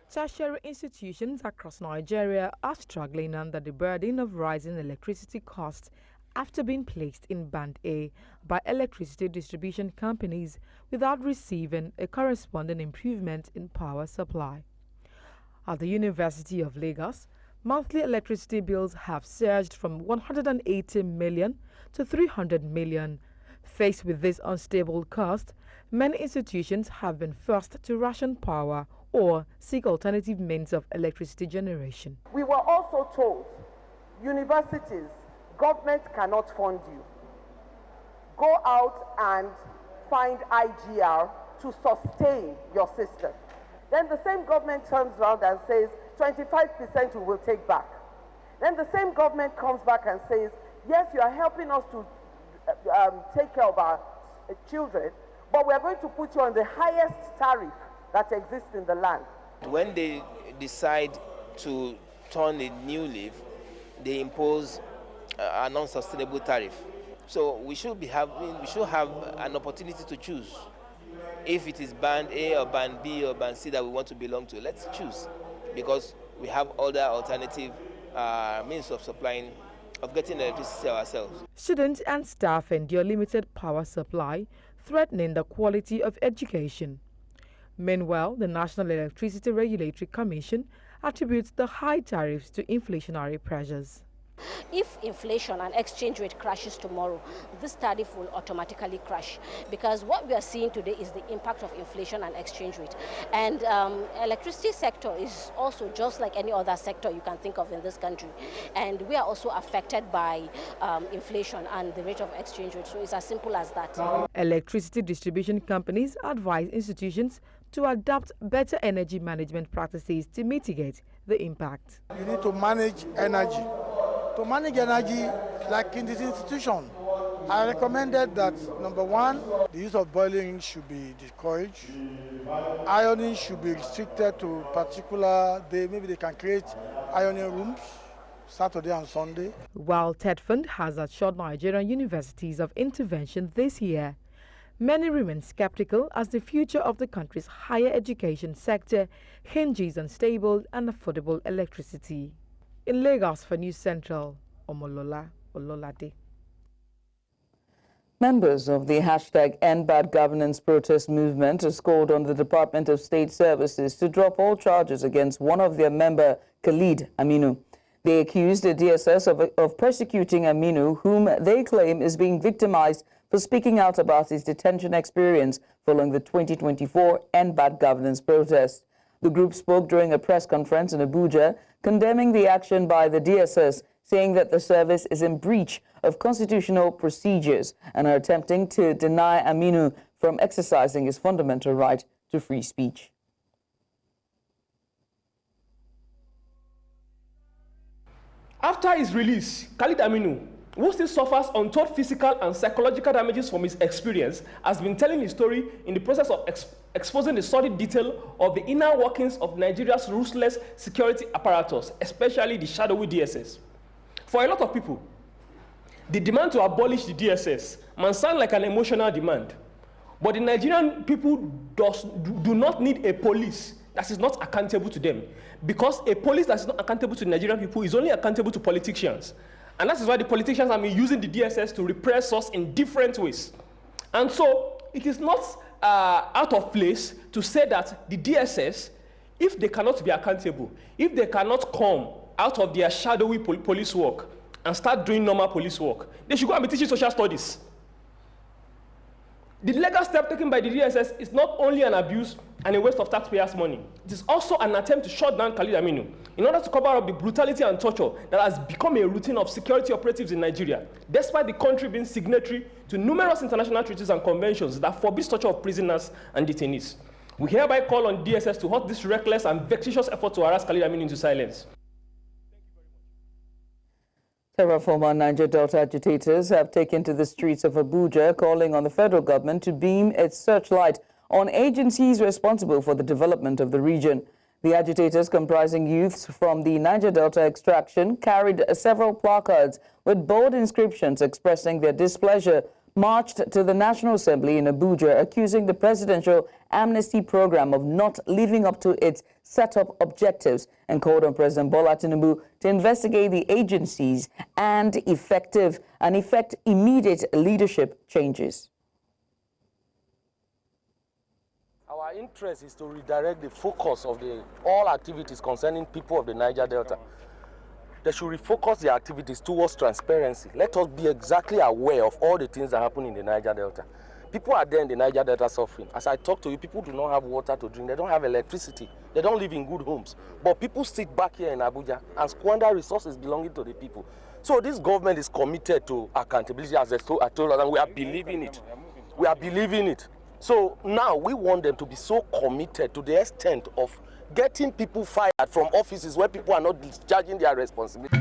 Tertiary institutions across Nigeria are struggling under the burden of rising electricity costs after being placed in Band A by electricity distribution companies without receiving a corresponding improvement in power supply. At the University of Lagos, monthly electricity bills have surged from 180 million to 300 million. Faced with this unstable cost, many institutions have been forced to ration power or seek alternative means of electricity generation. We were also told, universities, government cannot fund you. Go out and find IGR to sustain your system. Then the same government turns around and says, 25% we will take back. Then the same government comes back and says, yes, you are helping us to take care of our children, but we are going to put you on the highest tariff that exists in the land. When they decide to turn a new leaf, they impose a non-sustainable tariff. So we should have an opportunity to choose. If it is Band A or Band B or Band C that we want to belong to, let's choose, because we have other alternative means of supplying, of getting electricity ourselves. Students and staff endure limited power supply, threatening the quality of education. Meanwhile, the National Electricity Regulatory Commission attributes the high tariffs to inflationary pressures. If inflation and exchange rate crashes tomorrow, this tariff will automatically crash, because what we are seeing today is the impact of inflation and exchange rate. And electricity sector is also just like any other sector you can think of in this country. And we are also affected by inflation and the rate of exchange rate. So it's as simple as that. Electricity distribution companies advise institutions to adopt better energy management practices to mitigate the impact. You need to manage energy. To manage energy, like in this institution, I recommended that, number one, the use of boiling should be discouraged. Ironing should be restricted to particular day. Maybe they can create ironing rooms Saturday and Sunday. While TED Fund has assured Nigerian universities of intervention this year, many remain skeptical as the future of the country's higher education sector hinges on stable and affordable electricity. In Lagos for News Central, Omolola Ololade. Members of the #EndBadGovernance protest movement has called on the Department of State Services to drop all charges against one of their members, Khalid Aminu. They accused the DSS of persecuting Aminu, whom they claim is being victimized for speaking out about his detention experience following the 2024 EndBadGovernance protest. The group spoke during a press conference in Abuja, condemning the action by the DSS, saying that the service is in breach of constitutional procedures and are attempting to deny Aminu from exercising his fundamental right to free speech. After his release, Khalid Aminu, who still suffers untold physical and psychological damages from his experience, has been telling his story in the process of exposing the sordid detail of the inner workings of Nigeria's ruthless security apparatus, especially the shadowy DSS. For a lot of people, the demand to abolish the DSS might sound like an emotional demand, but the Nigerian people do not need a police that is not accountable to them, because a police that is not accountable to Nigerian people is only accountable to politicians. And that is why the politicians have been using the DSS to repress us in different ways. And so it is not out of place to say that the DSS, if they cannot be accountable, if they cannot come out of their shadowy police work and start doing normal police work, they should go and be teaching social studies. The legal step taken by the DSS is not only an abuse and a waste of taxpayers' money. It is also an attempt to shut down Khalid Aminu in order to cover up the brutality and torture that has become a routine of security operatives in Nigeria, despite the country being signatory to numerous international treaties and conventions that forbid torture of prisoners and detainees. We hereby call on DSS to halt this reckless and vexatious effort to harass Khalid Aminu into silence. Several former Niger Delta agitators have taken to the streets of Abuja, calling on the federal government to beam its searchlight on agencies responsible for the development of the region. The agitators, comprising youths from the Niger Delta extraction, carried several placards with bold inscriptions expressing their displeasure marched to the National Assembly in Abuja, accusing the presidential amnesty program of not living up to its set-up objectives, and called on President Bola Tinubu to investigate the agencies and effect immediate leadership changes. Our interest is to redirect the focus of all activities concerning people of the Niger Delta. They should refocus their activities towards transparency. Let us be exactly aware of all the things that happen in the Niger Delta. People are there in the Niger Delta suffering. As I talk to you, people do not have water to drink. They don't have electricity. They don't live in good homes. But people sit back here in Abuja and squander resources belonging to the people. So this government is committed to accountability, as I told us, and we are believing it. We are believing it. So now we want them to be so committed to the extent of getting people fired from offices where people are not discharging their responsibility.